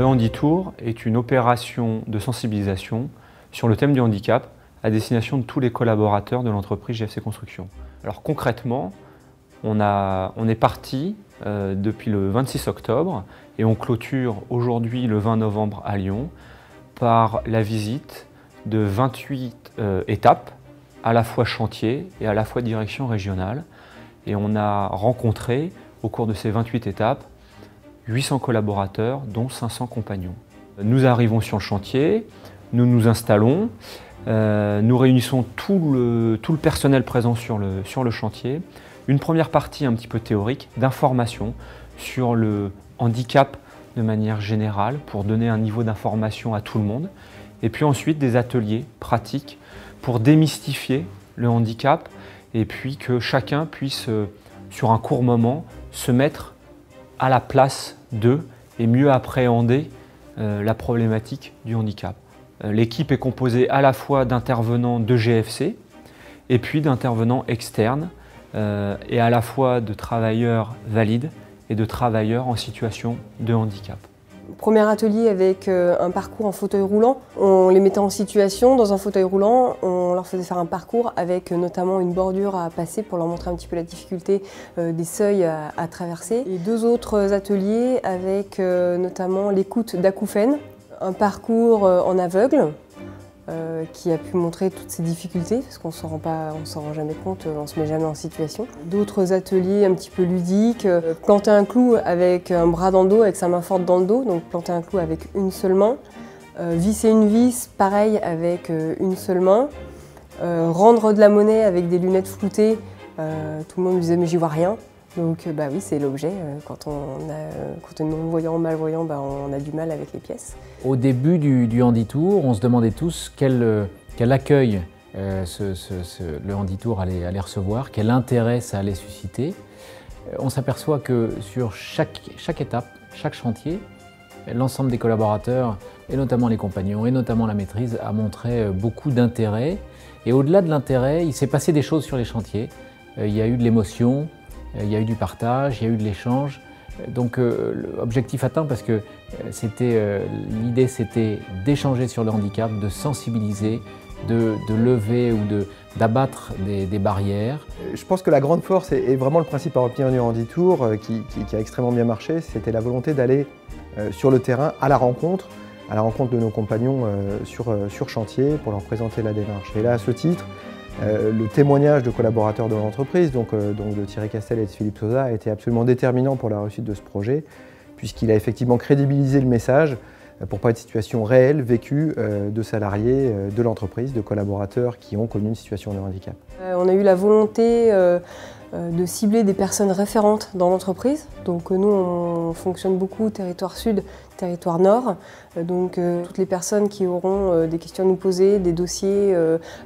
Handitour est une opération de sensibilisation sur le thème du handicap à destination de tous les collaborateurs de l'entreprise GFC Construction. Alors concrètement, on est parti depuis le 26 octobre et on clôture aujourd'hui le 20 novembre à Lyon par la visite de 28 étapes, à la fois chantier et à la fois direction régionale. Et on a rencontré au cours de ces 28 étapes 800 collaborateurs, dont 500 compagnons. Nous arrivons sur le chantier, nous nous installons, nous réunissons tout le personnel présent sur le chantier. Une première partie un petit peu théorique d'information sur le handicap de manière générale pour donner un niveau d'information à tout le monde. Et puis ensuite des ateliers pratiques pour démystifier le handicap et puis que chacun puisse, sur un court moment, se mettre à la place d'eux et mieux appréhender la problématique du handicap. L'équipe est composée à la fois d'intervenants de GFC et puis d'intervenants externes et à la fois de travailleurs valides et de travailleurs en situation de handicap. Premier atelier avec un parcours en fauteuil roulant. On les mettait en situation dans un fauteuil roulant, on leur faisait faire un parcours avec notamment une bordure à passer pour leur montrer un petit peu la difficulté des seuils à traverser. Et deux autres ateliers avec notamment l'écoute d'acouphènes, un parcours en aveugle qui a pu montrer toutes ces difficultés parce qu'on s'en rend jamais compte, on se met jamais en situation. D'autres ateliers un petit peu ludiques, planter un clou avec un bras dans le dos, avec sa main forte dans le dos, donc planter un clou avec une seule main. Visser une vis, pareil avec une seule main. Rendre de la monnaie avec des lunettes floutées, tout le monde me disait mais j'y vois rien. Donc bah oui, c'est l'objet. Quand on est non-voyant ou malvoyant, bah, on a du mal avec les pièces. Au début du Handitour, on se demandait tous quel accueil le Handitour allait recevoir, quel intérêt ça allait susciter. On s'aperçoit que sur chaque étape, chaque chantier, l'ensemble des collaborateurs, et notamment les compagnons, et notamment la maîtrise, a montré beaucoup d'intérêt. Et au-delà de l'intérêt, il s'est passé des choses sur les chantiers. Il y a eu de l'émotion, il y a eu du partage, il y a eu de l'échange. Donc objectif atteint parce que l'idée c'était d'échanger sur le handicap, de sensibiliser, de lever ou d'abattre des barrières. Je pense que la grande force et vraiment le principe à retenir du Handitour qui a extrêmement bien marché, c'était la volonté d'aller sur le terrain à la rencontre de nos compagnons sur chantier pour leur présenter la démarche. Et là, à ce titre, le témoignage de collaborateurs de l'entreprise, donc de Thierry Castel et de Philippe Sosa, a été absolument déterminant pour la réussite de ce projet, puisqu'il a effectivement crédibilisé le message pour parler de situations réelles, vécues de salariés de l'entreprise, de collaborateurs qui ont connu une situation de handicap. On a eu la volonté de cibler des personnes référentes dans l'entreprise. Donc nous, on fonctionne beaucoup territoire sud, territoire nord. Donc toutes les personnes qui auront des questions à nous poser, des dossiers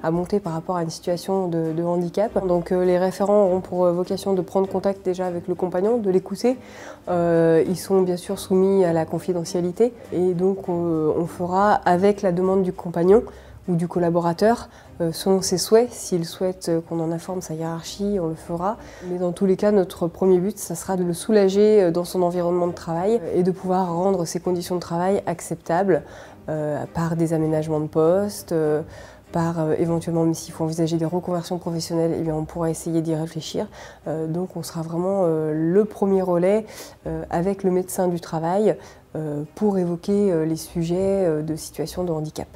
à monter par rapport à une situation de handicap. Donc les référents auront pour vocation de prendre contact déjà avec le compagnon, de l'écouter. Ils sont bien sûr soumis à la confidentialité et donc on fera avec la demande du compagnon ou du collaborateur, selon ses souhaits. S'il souhaite qu'on en informe sa hiérarchie, on le fera. Mais dans tous les cas, notre premier but, ça sera de le soulager dans son environnement de travail et de pouvoir rendre ses conditions de travail acceptables par des aménagements de poste, par éventuellement, mais s'il faut envisager des reconversions professionnelles, eh bien, on pourra essayer d'y réfléchir. Donc on sera vraiment le premier relais avec le médecin du travail pour évoquer les sujets de situation de handicap.